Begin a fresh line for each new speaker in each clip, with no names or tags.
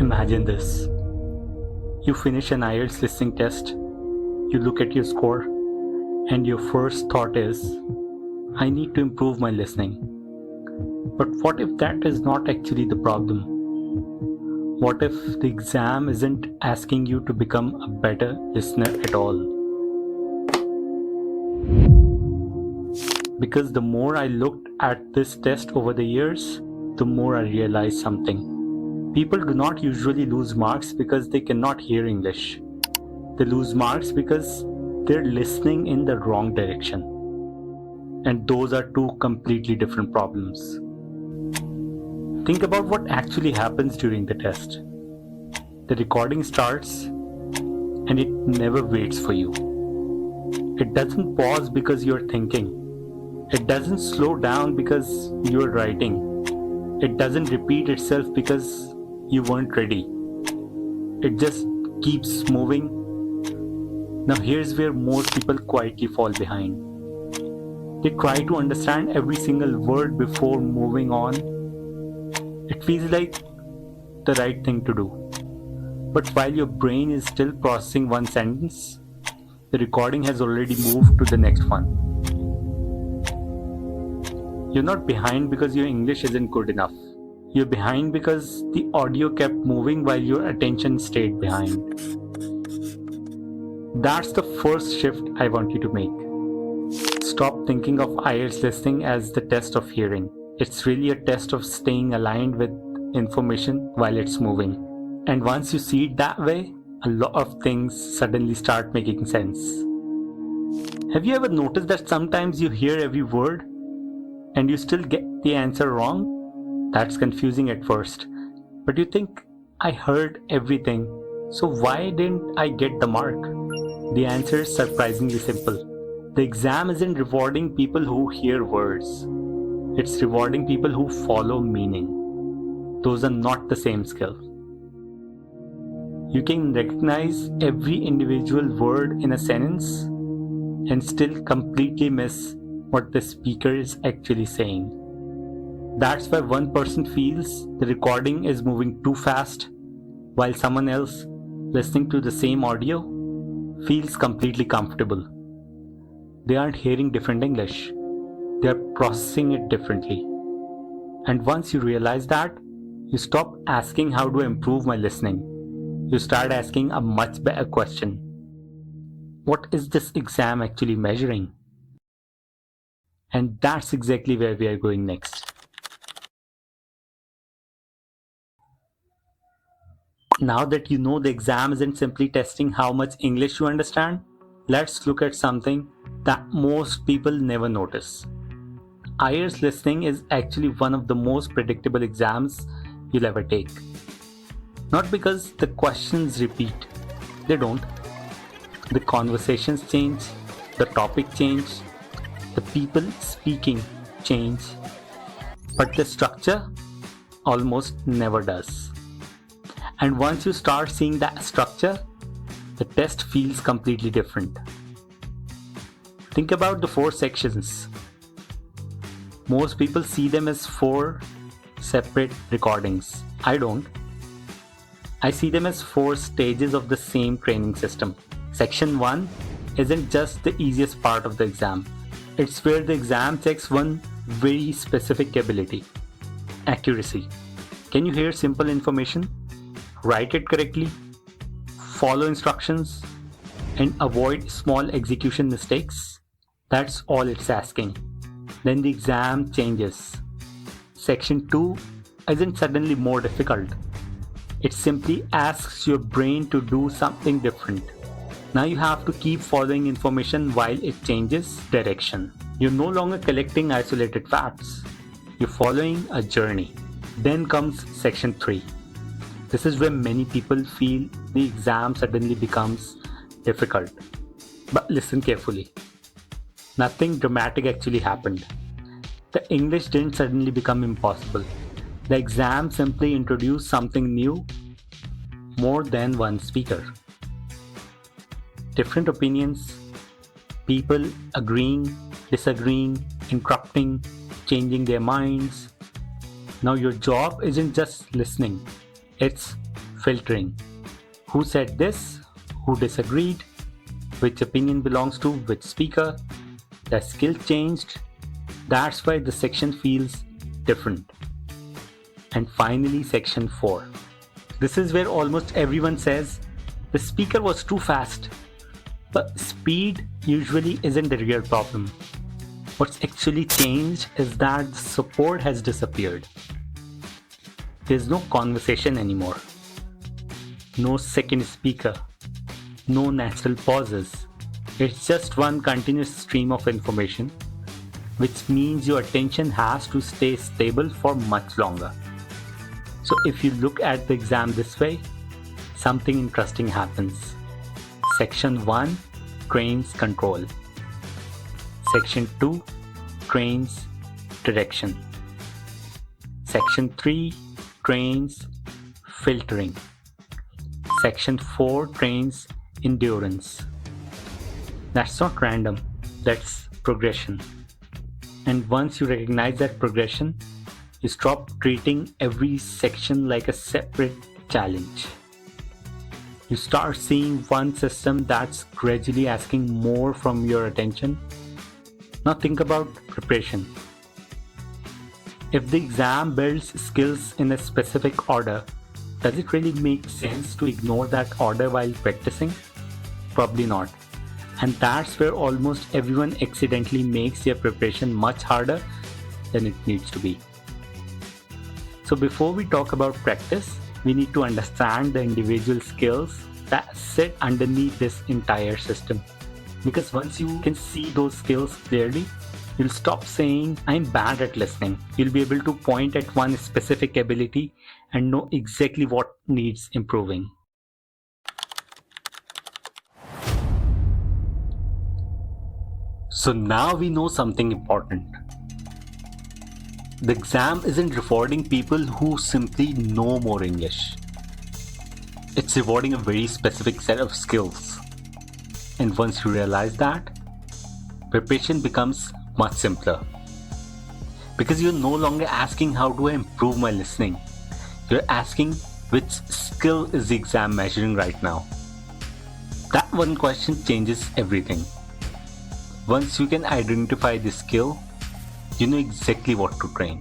Imagine this. You finish an IELTS listening test, you look at your score, and your first thought is, I need to improve my listening. But what if that is not actually the problem? What if the exam isn't asking you to become a better listener at all? Because the more I looked at this test over the years, the more I realized something. People do not usually lose marks because they cannot hear English. They lose marks because they're listening in the wrong direction. And those are two completely different problems. Think about what actually happens during the test. The recording starts and it never waits for you. It doesn't pause because you're thinking. It doesn't slow down because you're writing. It doesn't repeat itself because you weren't ready. It just keeps moving. Now here's where most people quietly fall behind. They try to understand every single word before moving on. It feels like the right thing to do. But while your brain is still processing one sentence, the recording has already moved to the next one. You're not behind because your English isn't good enough. You're behind because the audio kept moving while your attention stayed behind. That's the first shift I want you to make. Stop thinking of IELTS listening as the test of hearing. It's really a test of staying aligned with information while it's moving. And once you see it that way, a lot of things suddenly start making sense. Have you ever noticed that sometimes you hear every word and you still get the answer wrong? That's confusing at first, but you think, I heard everything, so why didn't I get the mark? The answer is surprisingly simple. The exam isn't rewarding people who hear words. It's rewarding people who follow meaning. Those are not the same skill. You can recognize every individual word in a sentence and still completely miss what the speaker is actually saying. That's why one person feels the recording is moving too fast, while someone else listening to the same audio feels completely comfortable. They aren't hearing different English, they are processing it differently. And once you realize that, you stop asking how to improve my listening. You start asking a much better question. What is this exam actually measuring? And that's exactly where we are going next. Now that you know the exam isn't simply testing how much English you understand, let's look at something that most people never notice. IELTS listening is actually one of the most predictable exams you'll ever take. Not because the questions repeat, they don't. The conversations change, the topic change, the people speaking change, but the structure almost never does. And once you start seeing that structure, the test feels completely different. Think about the 4 sections. Most people see them as 4 separate recordings. I don't. I see them as 4 stages of the same training system. Section 1 isn't just the easiest part of the exam. It's where the exam checks one very specific ability: accuracy. Can you hear simple information? Write it correctly, follow instructions, and avoid small execution mistakes? That's all it's asking. Then the exam changes. Section 2 isn't suddenly more difficult. It simply asks your brain to do something different. Now you have to keep following information while it changes direction. You're no longer collecting isolated facts. You're following a journey. Then comes section 3. This is where many people feel the exam suddenly becomes difficult. But listen carefully. Nothing dramatic actually happened. The English didn't suddenly become impossible. The exam simply introduced something new: more than one speaker. Different opinions, people agreeing, disagreeing, interrupting, changing their minds. Now your job isn't just listening, it's filtering. Who said this? Who disagreed? Which opinion belongs to which speaker? The skill changed. That's why the section feels different. And finally, section 4. This is where almost everyone says the speaker was too fast. But speed usually isn't the real problem. What's actually changed is that the support has disappeared. There's no conversation anymore. No second speaker. No natural pauses. It's just one continuous stream of information, which means your attention has to stay stable for much longer. So if you look at the exam this way, something interesting happens. Section 1 trains control. Section 2 trains direction. Section 3 trains filtering. Section 4 trains endurance. That's not random, that's progression. And once you recognize that progression, you stop treating every section like a separate challenge. You start seeing one system that's gradually asking more from your attention. Now think about preparation. If the exam builds skills in a specific order, does it really make sense to ignore that order while practicing? Probably not. And that's where almost everyone accidentally makes their preparation much harder than it needs to be. So before we talk about practice, we need to understand the individual skills that sit underneath this entire system. Because once you can see those skills clearly, you'll stop saying, I'm bad at listening. You'll be able to point at one specific ability and know exactly what needs improving. So now we know something important. The exam isn't rewarding people who simply know more English. It's rewarding a very specific set of skills. And once you realize that, preparation becomes much simpler. Because you're no longer asking how do I improve my listening. You're asking which skill is the exam measuring right now. That one question changes everything. Once you can identify the skill, you know exactly what to train.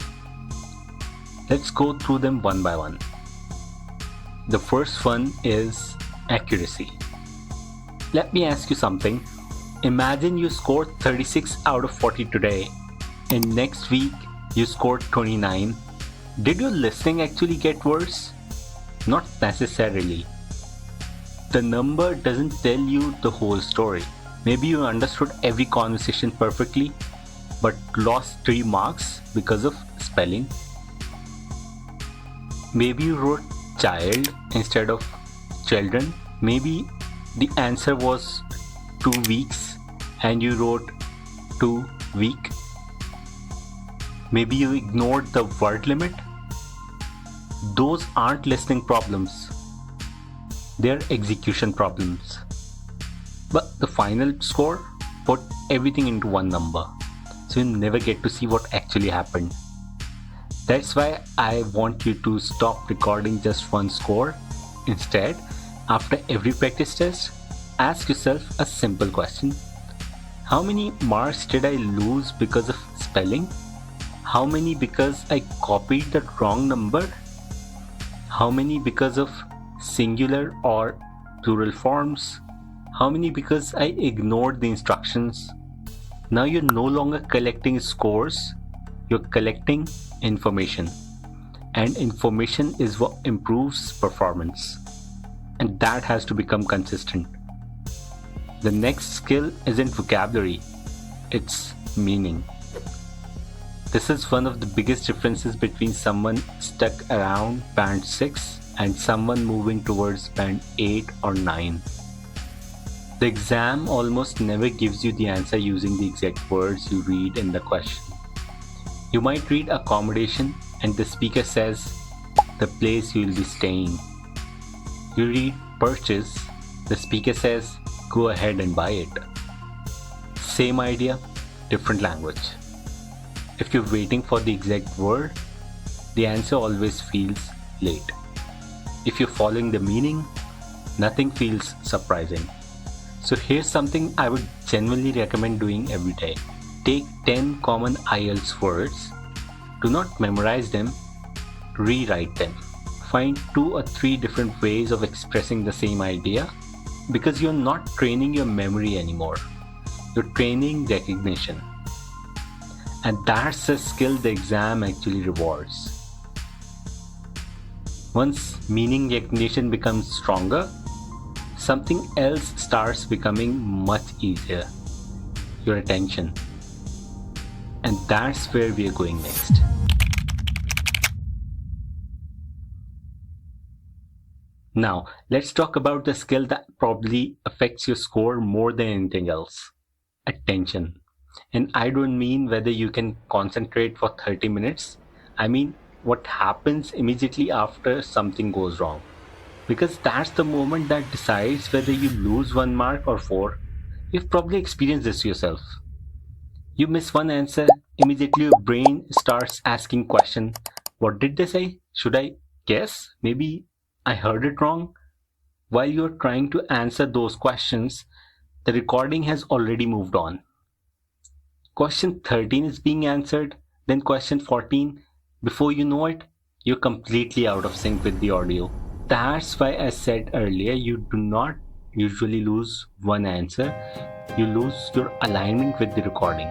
Let's go through them one by one. The first one is accuracy. Let me ask you something. Imagine you scored 36 out of 40 today, and next week you scored 29. Did your listening actually get worse? Not necessarily. The number doesn't tell you the whole story. Maybe you understood every conversation perfectly, but lost 3 marks because of spelling. Maybe you wrote child instead of children. Maybe the answer was 2 weeks and you wrote 2 week. Maybe you ignored the word limit. Those aren't listening problems. They're execution problems. But the final score put everything into one number. So you never get to see what actually happened. That's why I want you to stop recording just one score. Instead, after every practice test, ask yourself a simple question. How many marks did I lose because of spelling? How many because I copied the wrong number? How many because of singular or plural forms? How many because I ignored the instructions? Now you're no longer collecting scores, you're collecting information. And information is what improves performance. And that has to become consistent. The next skill isn't vocabulary, it's meaning. This is one of the biggest differences between someone stuck around band 6 and someone moving towards band 8 or 9. The exam almost never gives you the answer using the exact words you read in the question. You might read accommodation and the speaker says the place you will be staying. You read purchase, the speaker says go ahead and buy it. Same idea, different language. If you're waiting for the exact word, the answer always feels late. If you're following the meaning, nothing feels surprising. So here's something I would genuinely recommend doing every day. Take 10 common IELTS words. Do not memorize them, rewrite them. Find 2 or 3 different ways of expressing the same idea, because you're not training your memory anymore. You're training recognition. And that's a skill the exam actually rewards. Once meaning recognition becomes stronger, something else starts becoming much easier. Your attention. And that's where we are going next. Now, let's talk about the skill that probably affects your score more than anything else. Attention. And I don't mean whether you can concentrate for 30 minutes. I mean what happens immediately after something goes wrong. Because that's the moment that decides whether you lose 1 mark or 4. You've probably experienced this yourself. You miss one answer, immediately your brain starts asking question, what did they say? Should I guess? Maybe I heard it wrong? While you're trying to answer those questions, the recording has already moved on. Question 13 is being answered, then question 14. Before you know it, you're completely out of sync with the audio. That's why I said earlier, you do not usually lose one answer, you lose your alignment with the recording.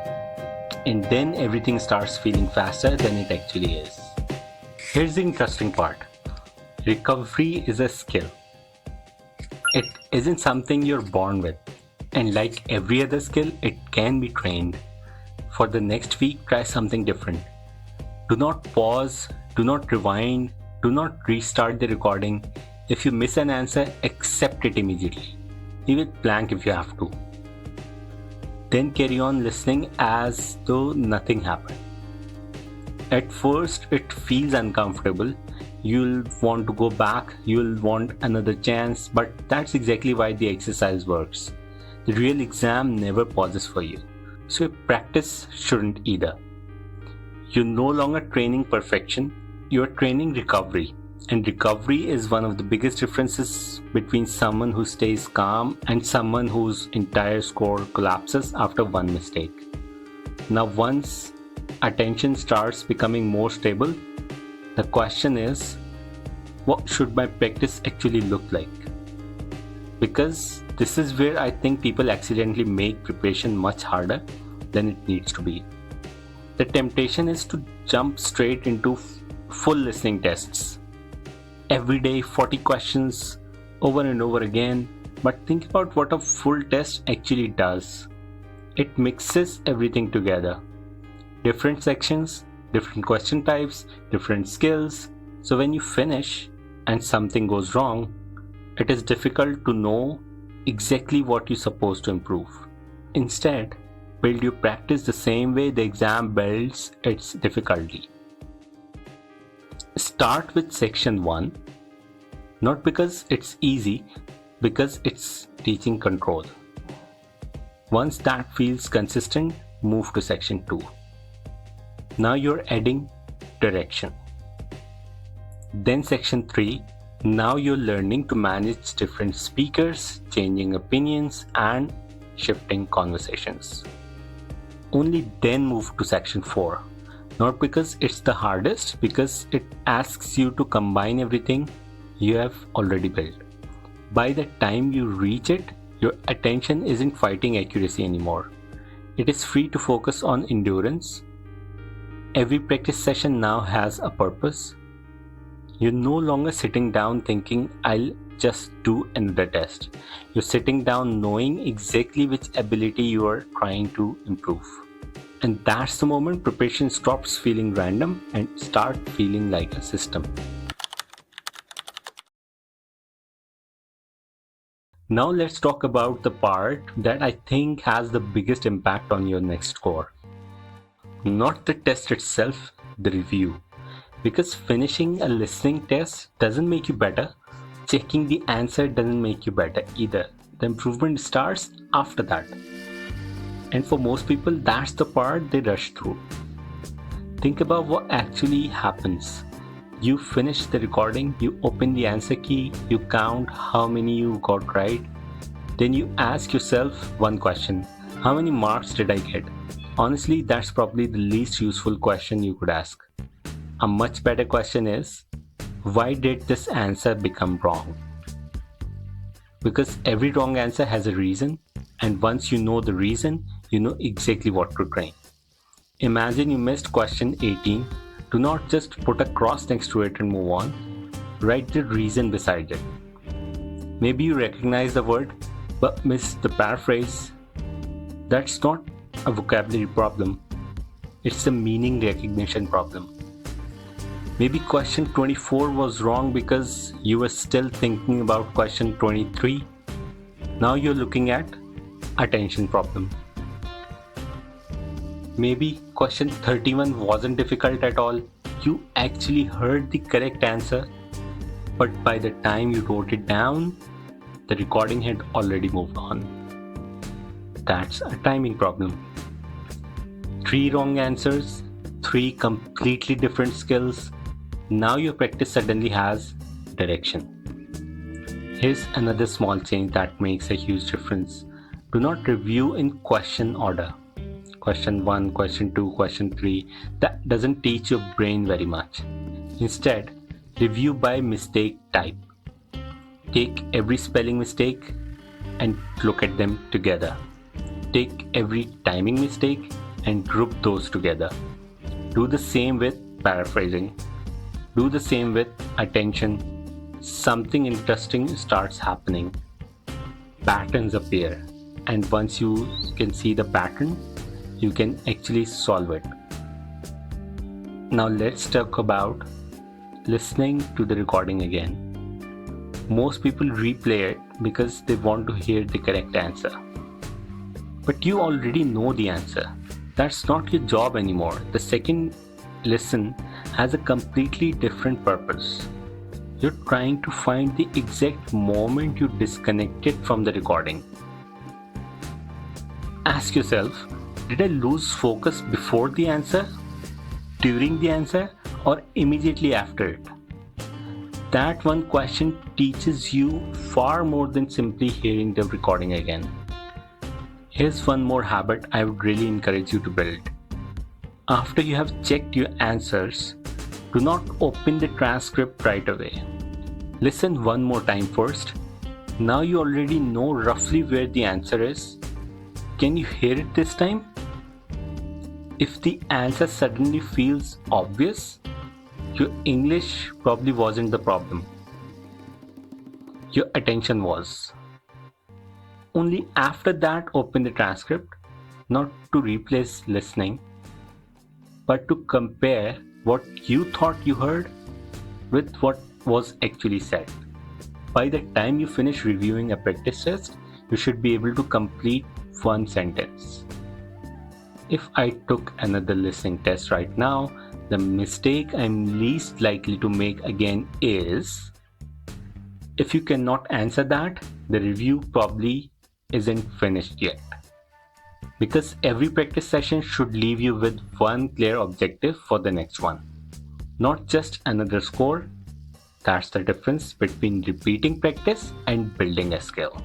And then everything starts feeling faster than it actually is. Here's the interesting part. Recovery is a skill. It isn't something you're born with. And like every other skill, it can be trained. For the next week, try something different. Do not pause, do not rewind, do not restart the recording. If you miss an answer, accept it immediately. Leave it blank if you have to. Then carry on listening as though nothing happened. At first, it feels uncomfortable. You'll want to go back, you'll want another chance, but that's exactly why the exercise works. The real exam never pauses for you. So your practice shouldn't either. You're no longer training perfection, you're training recovery. And recovery is one of the biggest differences between someone who stays calm and someone whose entire score collapses after one mistake. Now once attention starts becoming more stable, the question is, what should my practice actually look like? Because this is where I think people accidentally make preparation much harder than it needs to be. The temptation is to jump straight into full listening tests. Every day 40 questions over and over again, but think about what a full test actually does. It mixes everything together. Different sections, different question types, different skills. So when you finish and something goes wrong, it is difficult to know exactly what you're supposed to improve. Instead, build your practice the same way the exam builds its difficulty. Start with section 1, not because it's easy, because it's teaching control. Once that feels consistent, move to section 2. Now you're adding direction. Then section 3, now you're learning to manage different speakers, changing opinions, and shifting conversations. Only then move to section 4. Not because it's the hardest, because it asks you to combine everything you have already built. By the time you reach it, your attention isn't fighting accuracy anymore. It is free to focus on endurance. Every practice session now has a purpose. You're no longer sitting down thinking, I'll just do another test. You're sitting down knowing exactly which ability you are trying to improve. And that's the moment preparation stops feeling random and starts feeling like a system. Now let's talk about the part that I think has the biggest impact on your next score. Not the test itself, the review. Because finishing a listening test doesn't make you better, checking the answer doesn't make you better either. The improvement starts after that. And for most people, that's the part they rush through. Think about what actually happens. You finish the recording, you open the answer key, you count how many you got right. Then you ask yourself one question: how many marks did I get? Honestly, that's probably the least useful question you could ask. A much better question is, why did this answer become wrong? Because every wrong answer has a reason, and once you know the reason, you know exactly what to train. Imagine you missed question 18. Do not just put a cross next to it and move on. Write the reason beside it. Maybe you recognize the word but missed the paraphrase. That's not a vocabulary problem. It's a meaning recognition problem. Maybe question 24 was wrong because you were still thinking about question 23. Now you're looking at attention problem. Maybe question 31 wasn't difficult at all. You actually heard the correct answer, but by the time you wrote it down, the recording had already moved on. That's a timing problem. 3 wrong answers, 3 completely different skills. Now your practice suddenly has direction. Here's another small change that makes a huge difference. Do not review in question order. Question 1, question 2, question 3. That doesn't teach your brain very much. Instead, review by mistake type. Take every spelling mistake and look at them together. Take every timing mistake and group those together. Do the same with paraphrasing. Do the same with attention. Something interesting starts happening. Patterns appear, and once you can see the pattern, you can actually solve it. Now let's talk about listening to the recording again. Most people replay it because they want to hear the correct answer. But you already know the answer. That's not your job anymore. The second listen has a completely different purpose. You're trying to find the exact moment you disconnected from the recording. Ask yourself, did I lose focus before the answer, during the answer, or immediately after it? That one question teaches you far more than simply hearing the recording again. Here's one more habit I would really encourage you to build. After you have checked your answers, do not open the transcript right away. Listen one more time first. Now you already know roughly where the answer is. Can you hear it this time? If the answer suddenly feels obvious, your English probably wasn't the problem. Your attention was. Only after that open the transcript, not to replace listening, but to compare what you thought you heard with what was actually said. By the time you finish reviewing a practice test, you should be able to complete one sentence. If I took another listening test right now, the mistake I'm least likely to make again is, if you cannot answer that, the review probably isn't finished yet. Because every practice session should leave you with one clear objective for the next one. Not just another score. That's the difference between repeating practice and building a skill.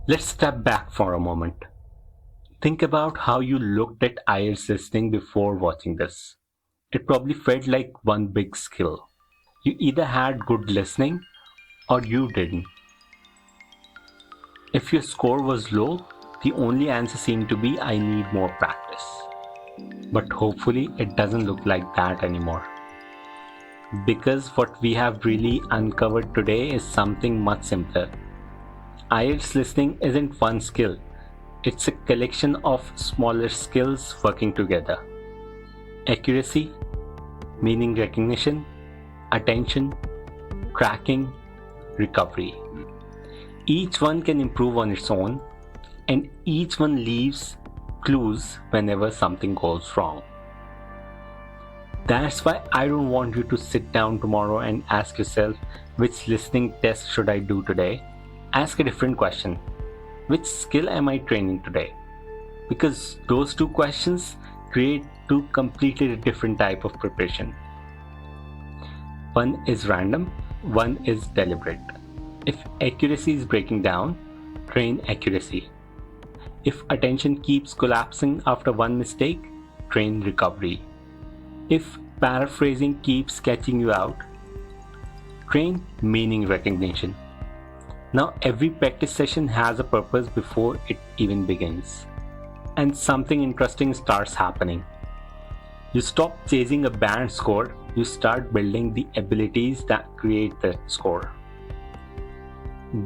Let's step back for a moment. Think about how you looked at IELTS listening before watching this. It probably felt like one big skill. You either had good listening or you didn't. If your score was low, the only answer seemed to be, I need more practice. But hopefully it doesn't look like that anymore. Because what we have really uncovered today is something much simpler. IELTS listening isn't one skill. It's a collection of smaller skills working together. Accuracy, meaning recognition, attention, tracking, recovery. Each one can improve on its own, and each one leaves clues whenever something goes wrong. That's why I don't want you to sit down tomorrow and ask yourself, which listening test should I do today? Ask a different question. Which skill am I training today? Because those two questions create two completely different type of preparation. One is random, one is deliberate. If accuracy is breaking down, train accuracy. If attention keeps collapsing after one mistake, train recovery. If paraphrasing keeps catching you out, train meaning recognition. Now, every practice session has a purpose before it even begins. And something interesting starts happening. You stop chasing a band score, you start building the abilities that create that score.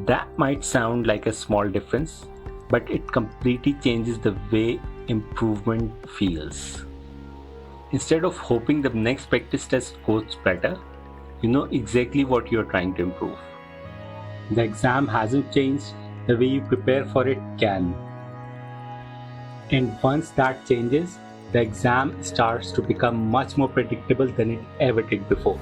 That might sound like a small difference, but it completely changes the way improvement feels. Instead of hoping the next practice test goes better, you know exactly what you're trying to improve. The exam hasn't changed, the way you prepare for it can. And once that changes, the exam starts to become much more predictable than it ever did before.